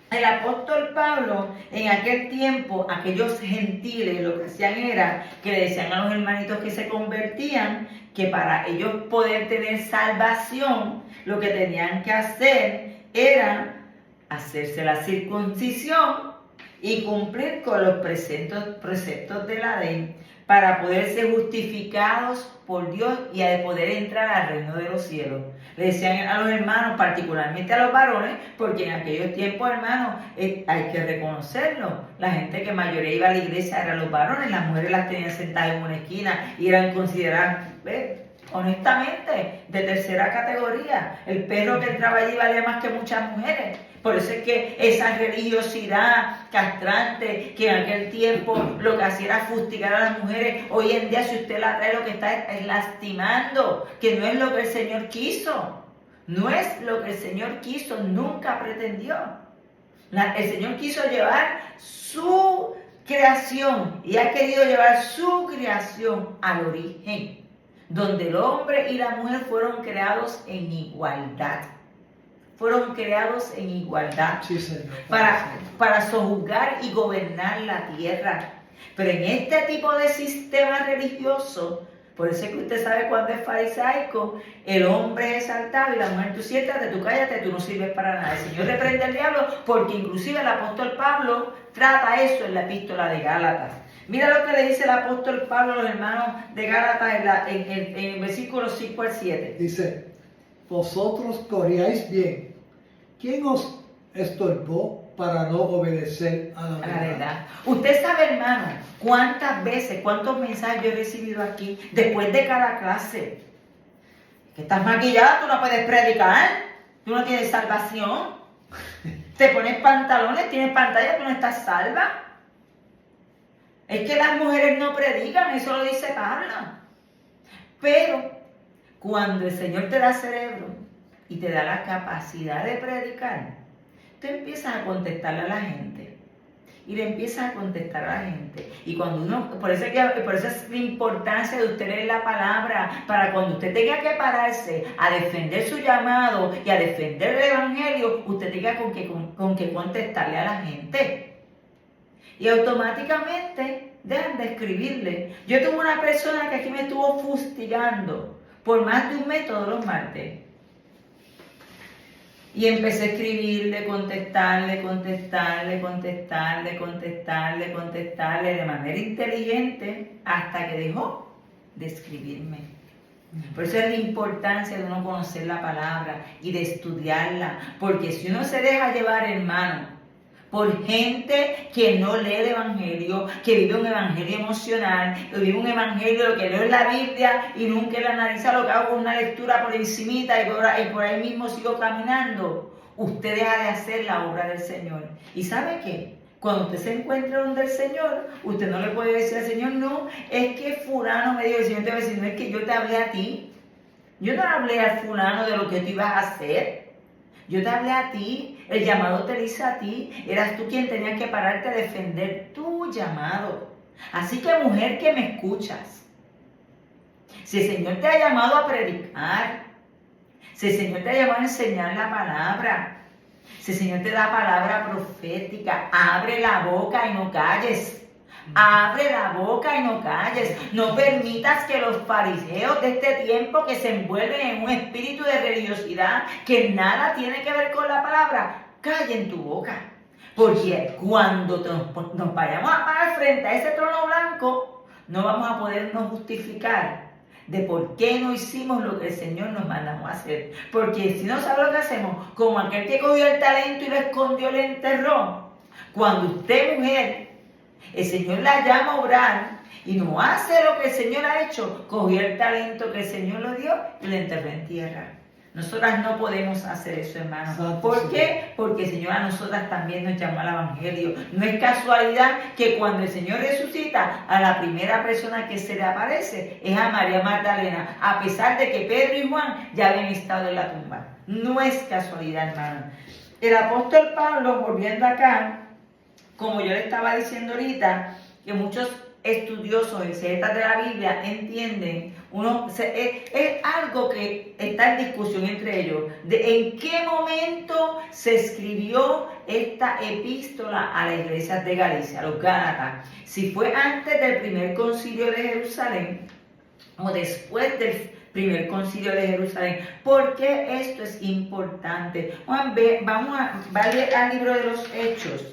Speaker 1: El apóstol Pablo, en aquel tiempo, aquellos gentiles lo que hacían era que le decían a los hermanitos que se convertían que para ellos poder tener salvación, lo que tenían que hacer era hacerse la circuncisión y cumplir con los preceptos de la ley para poder ser justificados por Dios y a poder entrar al reino de los cielos. Le decían a los hermanos, particularmente a los varones, porque en aquellos tiempos, hermanos, hay que reconocerlo. La gente que mayoría iba a la iglesia eran los varones, las mujeres las tenían sentadas en una esquina y eran consideradas, honestamente, de tercera categoría. El perro que entraba allí valía más que muchas mujeres. Por eso es que esa religiosidad castrante que en aquel tiempo lo que hacía era fustigar a las mujeres, hoy en día si usted la trae lo que está es lastimando, que no es lo que el Señor quiso. No es lo que el Señor quiso, nunca pretendió. El Señor quiso llevar su creación y ha querido llevar su creación al origen, donde el hombre y la mujer fueron creados en igualdad. Fueron creados en igualdad, sí, señor, para sojuzgar y gobernar la tierra. Pero en este tipo de sistema religioso, por eso es que usted sabe cuando es farisaico, el hombre es exaltado y la mujer, tú siéntate, tú cállate, tú no sirves para nada. El Señor reprende al diablo porque inclusive el apóstol Pablo trata eso en la epístola de Gálatas. Mira lo que le dice el apóstol Pablo a los hermanos de Gálatas en el versículo 5 al 7.
Speaker 2: Dice, vosotros corríais bien. ¿Quién os estorbó para no obedecer a la verdad?
Speaker 1: Usted sabe, hermano, cuántas veces, cuántos mensajes yo he recibido aquí después de cada clase. Que estás maquillada, tú no puedes predicar, tú no tienes salvación. Te pones pantalones, tienes pantalla, tú no estás salva. Es que las mujeres no predican, eso lo dice Pablo. Pero cuando el Señor te da cerebro y te da la capacidad de predicar, tú empiezas a contestarle a la gente. Y le empiezas a contestar a la gente. Y cuando uno, por eso es la importancia de usted leer la palabra, para cuando usted tenga que pararse a defender su llamado y a defender el evangelio, usted tenga con qué contestarle a la gente. Y automáticamente dejan de escribirle. Yo tuve una persona que aquí me estuvo fustigando por más de un mes todos los martes. Y empecé a escribirle, contestarle de manera inteligente hasta que dejó de escribirme. Por eso es la importancia de uno conocer la palabra y de estudiarla. Porque si uno se deja llevar, hermano, por gente que no lee el evangelio, que vive un evangelio emocional, que vive un evangelio lo que leo en la Biblia y nunca le analiza lo que hago con una lectura por encimita y por ahí mismo sigo caminando, usted deja de hacer la obra del Señor. ¿Y sabe qué? Cuando usted se encuentra donde el Señor, usted no le puede decir al Señor, no, es que fulano me dijo, el Señor te va a decir, no, es que yo te hablé a ti. Yo no hablé al fulano de lo que tú ibas a hacer. Yo te hablé a ti, el llamado te lo hice a ti, eras tú quien tenías que pararte a defender tu llamado. Así que mujer que me escuchas, si el Señor te ha llamado a predicar, si el Señor te ha llamado a enseñar la palabra, si el Señor te da palabra profética, abre la boca y no calles. Abre la boca y no calles. No permitas que los fariseos de este tiempo que se envuelven en un espíritu de religiosidad que nada tiene que ver con la palabra, callen tu boca. Porque cuando nos vayamos a parar frente a ese trono blanco, no vamos a podernos justificar de por qué no hicimos lo que el Señor nos mandamos a hacer. Porque si no sabe lo que hacemos, como aquel que cogió el talento y lo escondió, le enterró. Cuando usted, mujer, el Señor la llama a obrar y no hace lo que el Señor ha hecho, cogió el talento que el Señor le dio y lo enterró en tierra. Nosotras no podemos hacer eso, hermano. ¿Por qué? Porque el Señor a nosotras también nos llamó al evangelio. No es casualidad que cuando el Señor resucita, a la primera persona que se le aparece es a María Magdalena, a pesar de que Pedro y Juan ya habían estado en la tumba. No es casualidad, hermano. El apóstol Pablo, volviendo acá, como yo le estaba diciendo ahorita, que muchos estudiosos, exegetas de la Biblia entienden, es algo que está en discusión entre ellos, de en qué momento se escribió esta epístola a las iglesias de Galicia, a los Gálatas, si fue antes del primer concilio de Jerusalén o después del primer concilio de Jerusalén. ¿Por qué esto es importante? Vamos a leer al libro de los Hechos,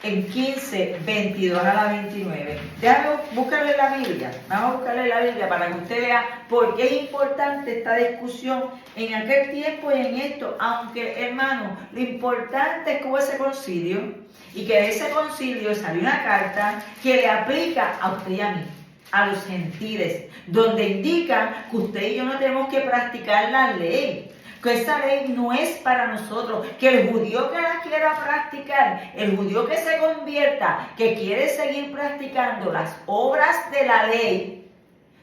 Speaker 1: en 15, 22 a la 29. Déjame buscarle la Biblia. Vamos a buscarle la Biblia para que usted vea por qué es importante esta discusión en aquel tiempo y en esto. Aunque, hermano, lo importante es que hubo ese concilio y que de ese concilio salió una carta que le aplica a usted y a mí, a los gentiles, donde indica que usted y yo no tenemos que practicar la ley. Que esa ley no es para nosotros, que el judío que la quiera practicar, el judío que se convierta, que quiere seguir practicando las obras de la ley,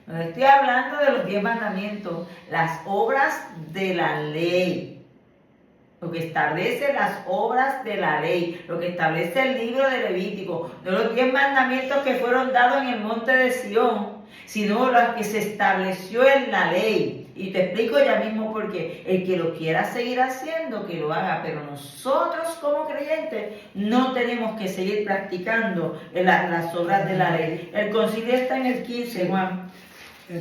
Speaker 1: no estoy hablando de los 10 mandamientos, las obras de la ley, lo que establece las obras de la ley, lo que establece el libro de Levítico, no los 10 mandamientos que fueron dados en el monte de Sión, sino lo que se estableció en la ley. Y te explico ya mismo por qué. El que lo quiera seguir haciendo, que lo haga. Pero nosotros como creyentes no tenemos que seguir practicando las obras de la ley. El concilio está en el 15, Juan.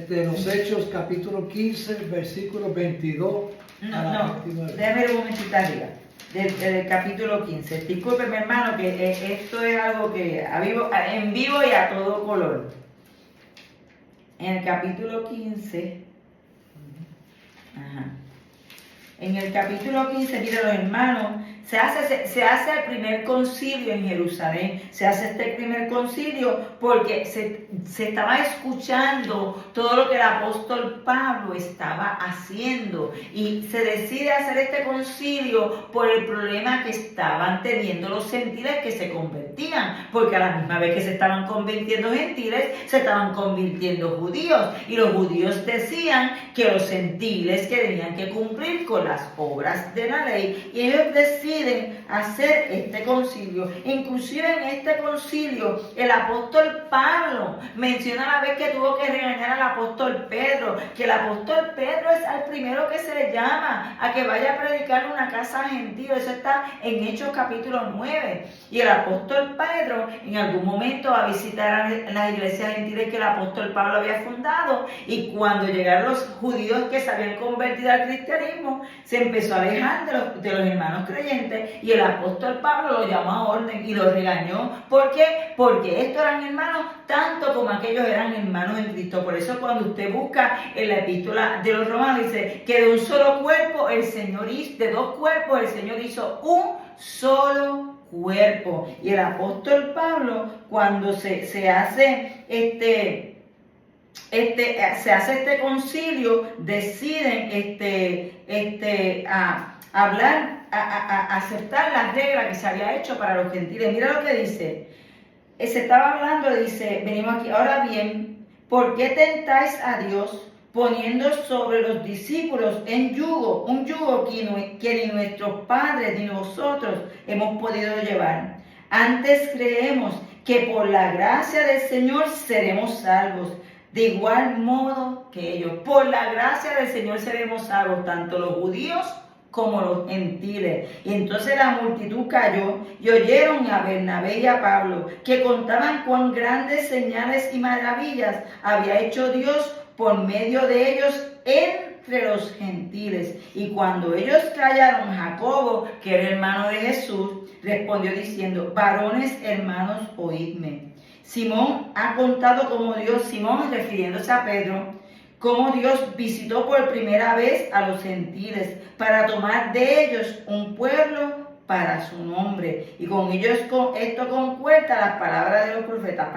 Speaker 2: Los Hechos, capítulo 15, versículo 22 a la 29.
Speaker 1: Déjame un momentito arriba. Del capítulo 15. Discúlpeme, hermano, que esto es algo que en vivo y a todo color. En el capítulo 15... En el capítulo 15, mire los hermanos, se hace el primer concilio en Jerusalén. Se hace este primer concilio porque se estaba escuchando todo lo que el apóstol Pablo estaba haciendo. Y se decide hacer este concilio por el problema que estaban teniendo los gentiles que se convertían. Porque a la misma vez que se estaban convirtiendo gentiles, se estaban convirtiendo judíos. Y los judíos decían que los gentiles que tenían que cumplir con las obras de la ley. Y ellos decían deciden hacer este concilio. Inclusive en este concilio el apóstol Pablo menciona la vez que tuvo que regañar al apóstol Pedro, que el apóstol Pedro es al primero que se le llama a que vaya a predicar una casa gentil. Eso está en Hechos capítulo 9. Y el apóstol Pedro en algún momento va a visitar a las iglesias gentiles que el apóstol Pablo había fundado, y cuando llegaron los judíos que se habían convertido al cristianismo, se empezó a alejar de los hermanos creyentes, y el apóstol Pablo lo llamó a orden y lo regañó. ¿Por qué? Porque estos eran hermanos tanto como aquellos eran hermanos en Cristo. Por eso cuando usted busca en la epístola de los Romanos, dice que de un solo cuerpo el Señor hizo, de dos cuerpos el Señor hizo un solo cuerpo. Y el apóstol Pablo, cuando se hace este concilio, deciden hablar, aceptar las reglas que se había hecho para los gentiles. Mira lo que dice. Se estaba hablando, dice, venimos aquí, ahora bien, ¿por qué tentáis a Dios poniendo sobre los discípulos un yugo que ni nuestros padres ni nosotros hemos podido llevar? Antes creemos que por la gracia del Señor seremos salvos, de igual modo que ellos. Por la gracia del Señor seremos salvos, tanto los judíos como los gentiles. Y entonces la multitud cayó y oyeron a Bernabé y a Pablo, que contaban cuán grandes señales y maravillas había hecho Dios por medio de ellos entre los gentiles. Y cuando ellos callaron, Jacobo, que era hermano de Jesús, respondió diciendo: varones hermanos, oídme. Simón ha contado cómo Dios, Simón refiriéndose a Pedro, cómo Dios visitó por primera vez a los gentiles para tomar de ellos un pueblo para su nombre. Y con ellos esto concuerda las palabras de los profetas.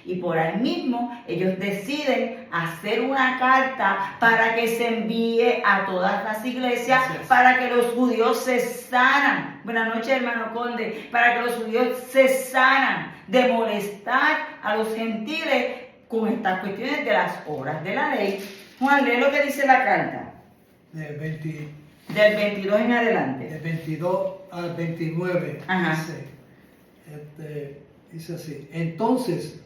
Speaker 1: Y por ahí mismo ellos deciden hacer una carta para que se envíe a todas las iglesias, para que los judíos se sanan. Buenas noches, hermano Conde. Para que los judíos se sanan de molestar a los gentiles con estas cuestiones de las obras de la ley. Juan, lee lo que dice la carta.
Speaker 2: Del
Speaker 1: 22 en adelante.
Speaker 2: Del 22 al 29.
Speaker 1: Ajá.
Speaker 2: Dice así: entonces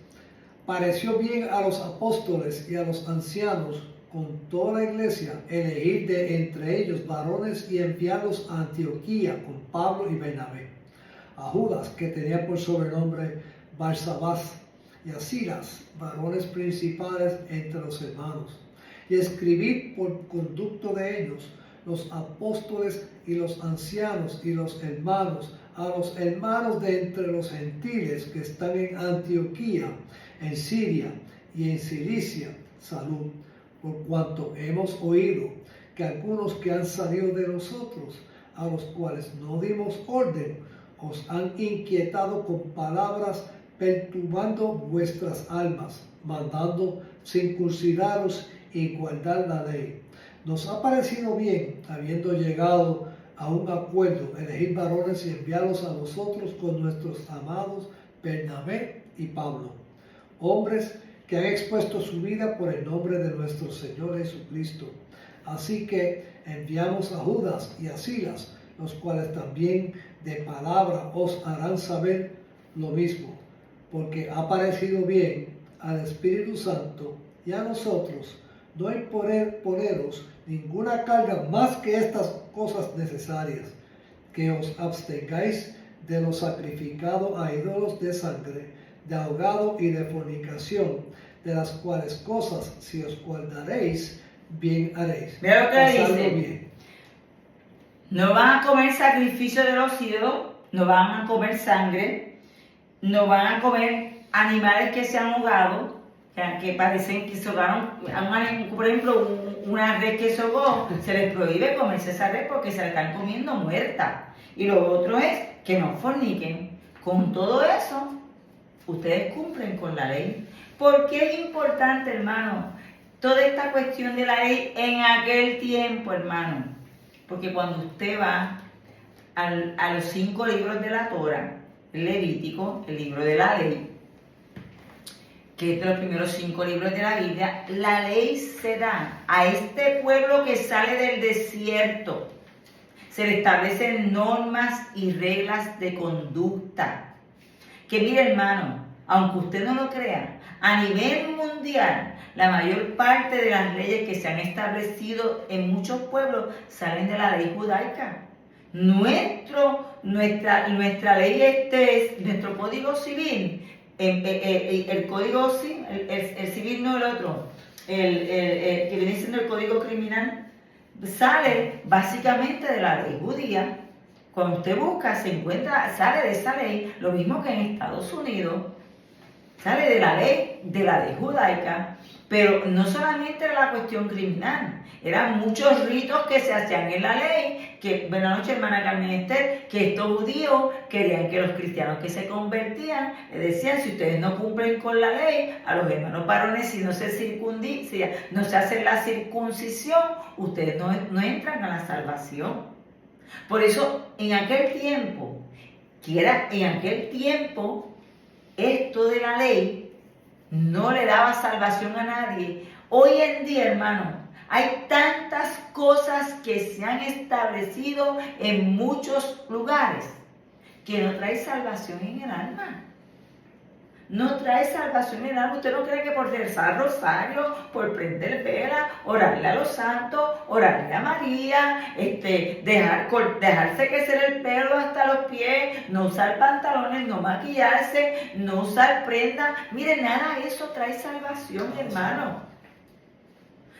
Speaker 2: pareció bien a los apóstoles y a los ancianos con toda la iglesia elegir de entre ellos varones y enviarlos a Antioquía con Pablo y Bernabé, a Judas, que tenía por sobrenombre Barsabás, y a Silas, varones principales entre los hermanos, y escribir por conducto de ellos los apóstoles y los ancianos y los hermanos, a los hermanos de entre los gentiles que están en Antioquía, en Siria y en Cilicia, salud, por cuanto hemos oído que algunos que han salido de nosotros, a los cuales no dimos orden, os han inquietado con palabras, perturbando vuestras almas, mandando circuncidaros y guardar la ley. Nos ha parecido bien, habiendo llegado a un acuerdo, elegir varones y enviarlos a vosotros con nuestros amados Bernabé y Pablo, hombres que han expuesto su vida por el nombre de nuestro Señor Jesucristo. Así que enviamos a Judas y a Silas, los cuales también de palabra os harán saber lo mismo, porque ha parecido bien al Espíritu Santo y a nosotros no imponeros ninguna carga más que estas cosas necesarias, que os abstengáis de lo sacrificado a ídolos de sangre, de ahogado y de fornicación, de las cuales cosas, si os guardaréis, bien haréis.
Speaker 1: Mira lo que
Speaker 2: Pasadlo
Speaker 1: dice.
Speaker 2: bien.
Speaker 1: No van a comer sacrificio de los ídolos, no van a comer sangre, no van a comer animales que se han ahogado, que parecen que se ahogaron. Por ejemplo, una res que se ahogó, se les prohíbe comerse esa res porque se la están comiendo muerta. Y lo otro es que no forniquen. Con todo eso, ustedes cumplen con la ley. ¿Por qué es importante, hermano, toda esta cuestión de la ley en aquel tiempo, hermano? Porque cuando usted va a los 5 libros de la Torah, el Levítico, el libro de la ley, que es de los primeros 5 libros de la Biblia, la ley se da a este pueblo que sale del desierto. Se le establecen normas y reglas de conducta. Que mire, hermano, aunque usted no lo crea, a nivel mundial, la mayor parte de las leyes que se han establecido en muchos pueblos salen de la ley judaica. Nuestra ley nuestro código civil, el código civil, el civil no el otro, el que viene siendo el código criminal, sale básicamente de la ley judía. Cuando usted busca, sale de esa ley, lo mismo que en Estados Unidos, sale de la ley judaica, pero no solamente era la cuestión criminal, eran muchos ritos que se hacían en la ley, que, buenas noches hermana Carmen Esther, que estos judíos querían que los cristianos que se convertían, le decían, si ustedes no cumplen con la ley, a los hermanos varones, si no se no se hace la circuncisión, ustedes no entran a la salvación. Por eso, en aquel tiempo, esto de la ley no le daba salvación a nadie. Hoy en día, hermano, hay tantas cosas que se han establecido en muchos lugares que no trae salvación en el alma. No trae salvación en el alma. ¿Usted no cree que por rezar rosario, por prender vela, orarle a los santos, orarle a María, dejarse crecer el pelo hasta los pies, no usar pantalones, no maquillarse, no usar prendas? Mire, nada de eso trae salvación, hermano.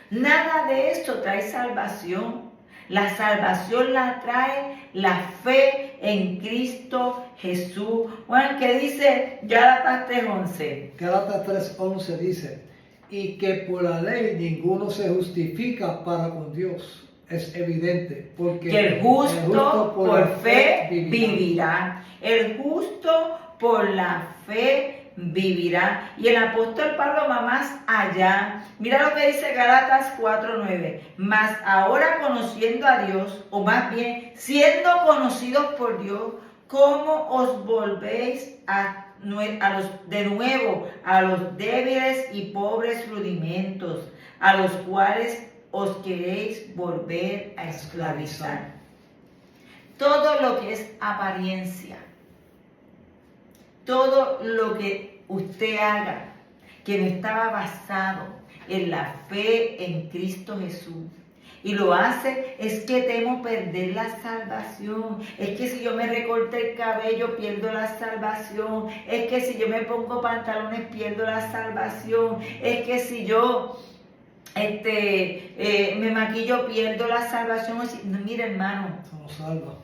Speaker 1: Nada de eso trae salvación. La salvación la trae la fe en Cristo Jesús. Juan, ¿qué dice Gálatas 3:11?
Speaker 2: Gálatas 3:11 dice, y que por la ley ninguno se justifica para con Dios. Es evidente, porque
Speaker 1: que el justo por fe vivirá. El justo por la fe vivirá. Y el apóstol Pablo va más allá. Mira lo que dice Gálatas 4:9. Mas ahora conociendo a Dios, o más bien siendo conocidos por Dios, ¿cómo os volvéis de nuevo a los débiles y pobres rudimentos, a los cuales os queréis volver a esclavizar? Todo lo que es apariencia, todo lo que usted haga que no estaba basado en la fe en Cristo Jesús, y lo hace, es que temo perder la salvación. Es que si yo me recorte el cabello, pierdo la salvación. Es que si yo me pongo pantalones, pierdo la salvación. Es que si yo me maquillo, pierdo la salvación. No, mire, hermano.
Speaker 2: Somos salvos.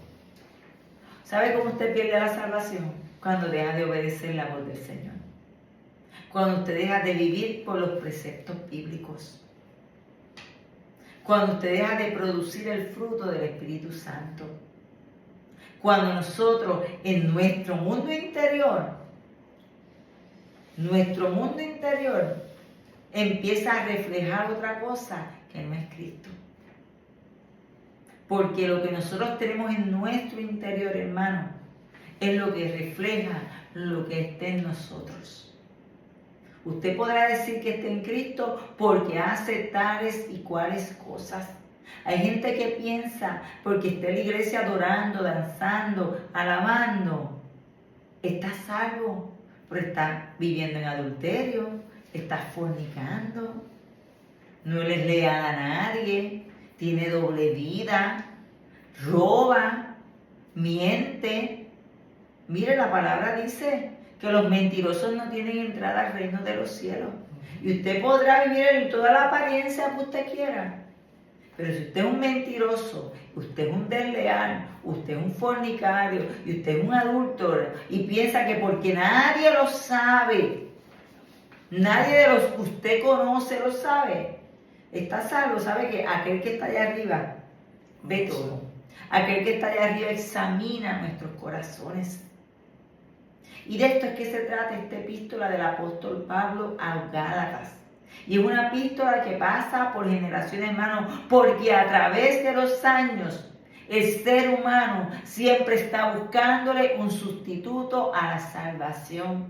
Speaker 1: ¿Sabe cómo usted pierde la salvación? Cuando deja de obedecer la voz del Señor. Cuando usted deja de vivir por los preceptos bíblicos. Cuando usted deja de producir el fruto del Espíritu Santo. Cuando nosotros en nuestro mundo interior empieza a reflejar otra cosa que no es Cristo. Porque lo que nosotros tenemos en nuestro interior, hermano, es lo que refleja lo que está en nosotros. Usted podrá decir que está en Cristo porque hace tales y cuales cosas. Hay gente que piensa porque está en la iglesia adorando, danzando, alabando, está salvo, pero está viviendo en adulterio, está fornicando, no le es leal a nadie, tiene doble vida, roba, miente. Mire, la palabra dice que los mentirosos no tienen entrada al reino de los cielos. Y usted podrá vivir en toda la apariencia que usted quiera. Pero si usted es un mentiroso, usted es un desleal, usted es un fornicario y usted es un adúltero y piensa que porque nadie lo sabe, nadie de los que usted conoce lo sabe, está salvo, sabe que aquel que está allá arriba ve todo. Aquel que está allá arriba examina nuestros corazones. Y de esto es que se trata esta epístola del apóstol Pablo a los Gálatas. Y es una epístola que pasa por generaciones, hermanos, porque a través de los años el ser humano siempre está buscándole un sustituto a la salvación,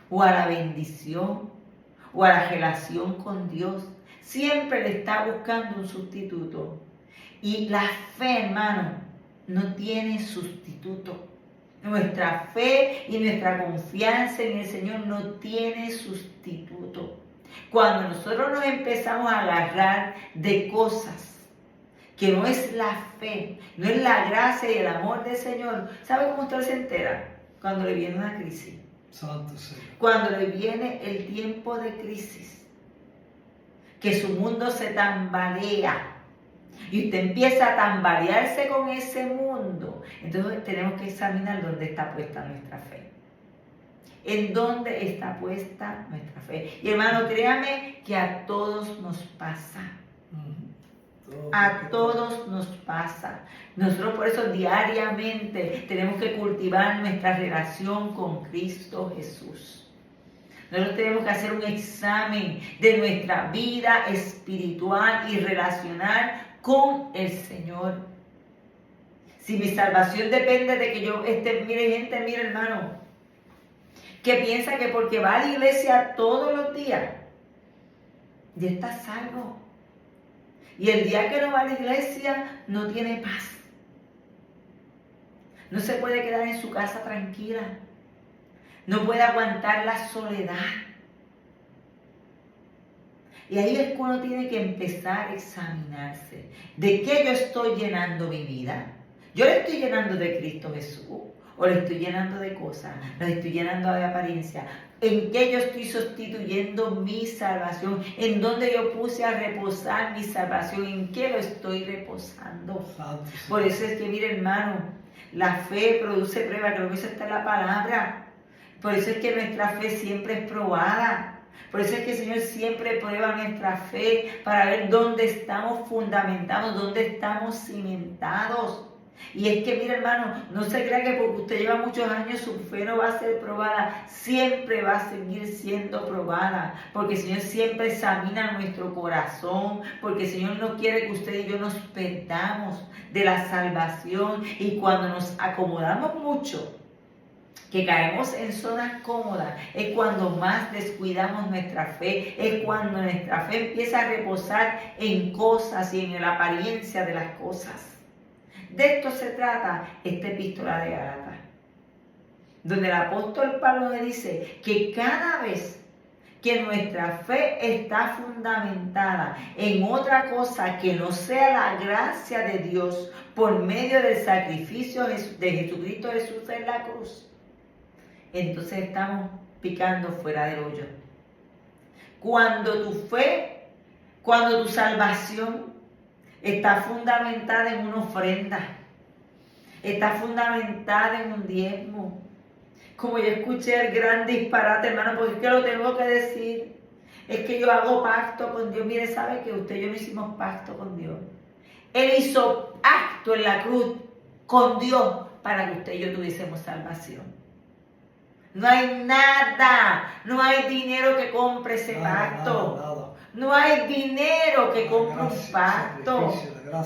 Speaker 1: o a la bendición, o a la relación con Dios. Siempre le está buscando un sustituto. Y la fe, hermano, no tiene sustituto. Nuestra fe y nuestra confianza en el Señor no tiene sustituto. Cuando nosotros nos empezamos a agarrar de cosas que no es la fe, no es la gracia y el amor del Señor, ¿sabe cómo usted se entera? Cuando le viene una crisis.
Speaker 2: Santo Señor.
Speaker 1: Cuando le viene el tiempo de crisis, que su mundo se tambalea y usted empieza a tambalearse con ese mundo, entonces tenemos que examinar dónde está puesta nuestra fe. ¿En dónde está puesta nuestra fe? Y hermano, créame que a todos nos pasa. A todos nos pasa. Nosotros por eso diariamente tenemos que cultivar nuestra relación con Cristo Jesús. Nosotros tenemos que hacer un examen de nuestra vida espiritual y relacional con el Señor. Si mi salvación depende de que yo esté, mire hermano, que piensa que porque va a la iglesia todos los días, ya está salvo. Y el día que no va a la iglesia no tiene paz. No se puede quedar en su casa tranquila. No puede aguantar la soledad. Y ahí es que uno tiene que empezar a examinarse. ¿De qué yo estoy llenando mi vida? ¿Yo le estoy llenando de Cristo Jesús? ¿O le estoy llenando de cosas? ¿Le estoy llenando de apariencia? ¿En qué yo estoy sustituyendo mi salvación? ¿En dónde yo puse a reposar mi salvación? ¿En qué lo estoy reposando? Por eso es que, mire hermano, la fe produce prueba, creo que eso está en la palabra. Por eso es que nuestra fe siempre es probada. Por eso es que el Señor siempre prueba nuestra fe para ver dónde estamos fundamentados, dónde estamos cimentados. Y es que, mira hermano, no se crea que porque usted lleva muchos años su fe no va a ser probada, siempre va a seguir siendo probada, porque el Señor siempre examina nuestro corazón, porque el Señor no quiere que usted y yo nos perdamos de la salvación. Y cuando nos acomodamos mucho, que caemos en zonas cómodas, es cuando más descuidamos nuestra fe, es cuando nuestra fe empieza a reposar en cosas y en la apariencia de las cosas. De esto se trata esta epístola de Gálatas, donde el apóstol Pablo le dice que cada vez que nuestra fe está fundamentada en otra cosa que no sea la gracia de Dios por medio del sacrificio de Jesucristo Jesús en la cruz, entonces estamos picando fuera del hoyo. Cuando tu fe, cuando tu salvación está fundamentada en una ofrenda, está fundamentada en un diezmo. Como yo escuché el gran disparate, hermano, porque es que lo tengo que decir, es que yo hago pacto con Dios. Mire, sabe que usted y yo no hicimos pacto con Dios. Él hizo pacto en la cruz con Dios para que usted y yo tuviésemos salvación. No hay nada, no hay dinero que compre ese pacto.
Speaker 2: Nada.
Speaker 1: No hay dinero que compre un pacto.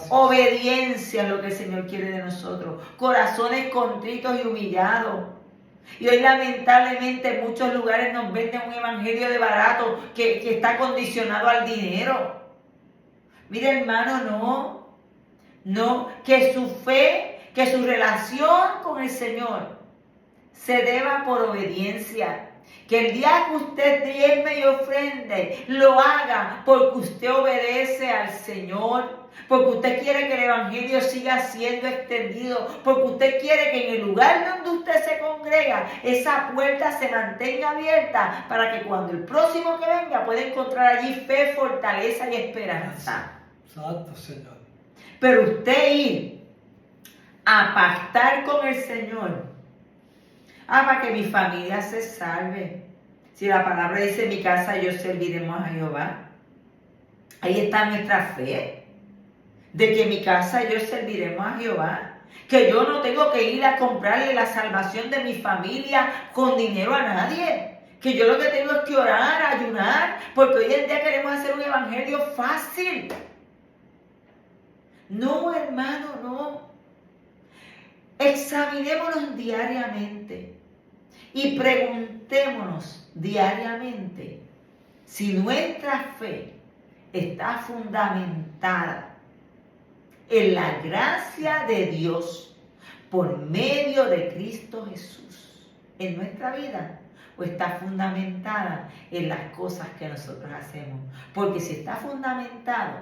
Speaker 1: Obediencia es lo que el Señor quiere de nosotros. Corazones contritos y humillados. Y hoy lamentablemente en muchos lugares nos venden un evangelio de barato que está condicionado al dinero. Mire hermano, no, que su fe, que su relación con el Señor se deba por obediencia. Que el día que usted diezme y ofrende, lo haga porque usted obedece al Señor, porque usted quiere que el evangelio siga siendo extendido, porque usted quiere que en el lugar donde usted se congrega, esa puerta se mantenga abierta para que cuando el próximo que venga pueda encontrar allí fe, fortaleza y esperanza.
Speaker 2: Santo Señor.
Speaker 1: Pero usted ir a pactar con el Señor, para que mi familia se salve. Si la palabra dice, mi casa yo serviremos a Jehová. Ahí está nuestra fe. De que mi casa yo serviremos a Jehová. Que yo no tengo que ir a comprarle la salvación de mi familia con dinero a nadie. Que yo lo que tengo es que orar, ayunar. Porque hoy en día queremos hacer un evangelio fácil. No, hermano, no. Examinémonos diariamente y preguntémonos diariamente si nuestra fe está fundamentada en la gracia de Dios por medio de Cristo Jesús en nuestra vida, o está fundamentada en las cosas que nosotros hacemos? Porque si está fundamentado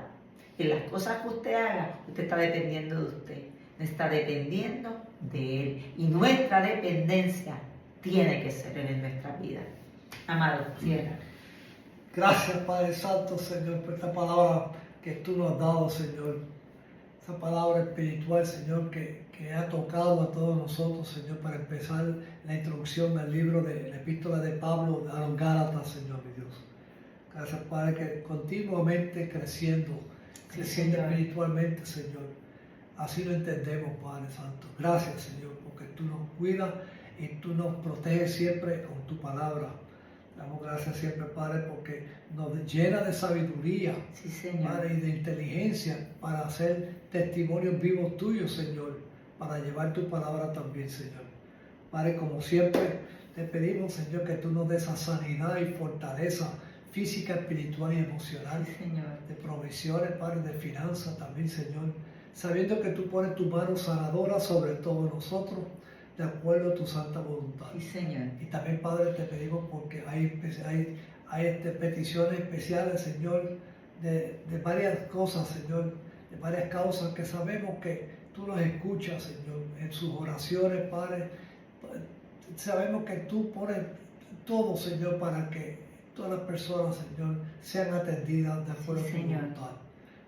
Speaker 1: en las cosas que usted haga, usted está dependiendo de usted, no está dependiendo de Él. Y nuestra dependencia tiene que ser en nuestra vida. Amado, cierra.
Speaker 2: Gracias, Padre Santo, Señor, por esta palabra que tú nos has dado, Señor. Esa palabra espiritual, Señor, que ha tocado a todos nosotros, Señor, para empezar la introducción al libro de la epístola de Pablo a los Gálatas, Señor, mi Dios. Gracias, Padre, que continuamente creciendo espiritualmente, Señor. Así lo entendemos, Padre Santo. Gracias, Señor, porque tú nos cuidas y tú nos proteges siempre con tu palabra. Damos gracias siempre, Padre, porque nos llena de sabiduría,
Speaker 1: Sí, Señor.
Speaker 2: Padre, y de inteligencia para hacer testimonios vivos tuyos, Señor, para llevar tu palabra también, Señor. Padre, como siempre, te pedimos, Señor, que tú nos des esa sanidad y fortaleza física, espiritual y emocional,
Speaker 1: Sí, Señor.
Speaker 2: de provisiones, Padre, de finanzas también, Señor, sabiendo que tú pones tu mano sanadora sobre todos nosotros, de acuerdo a tu santa voluntad.
Speaker 1: Sí, Señor.
Speaker 2: Y también, Padre, te pedimos porque hay peticiones especiales, Señor, de varias cosas, Señor, de varias causas que sabemos que tú nos escuchas, Señor, en sus oraciones, Padre. Sabemos que tú pones todo, Señor, para que todas las personas, Señor, sean atendidas de acuerdo a tu voluntad.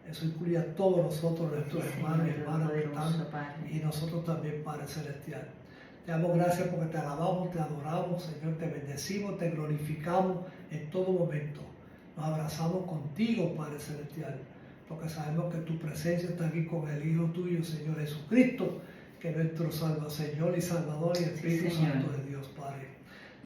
Speaker 2: Eso incluye a todos nosotros, nuestros hermanos y hermanas que están, y nosotros también, Padre Celestial. Te damos gracias porque te alabamos, te adoramos, Señor, te bendecimos, te glorificamos en todo momento. Nos abrazamos contigo, Padre Celestial, porque sabemos que tu presencia está aquí con el Hijo tuyo, Señor Jesucristo, que es nuestro Señor y Salvador y Espíritu Santo de Dios, Padre.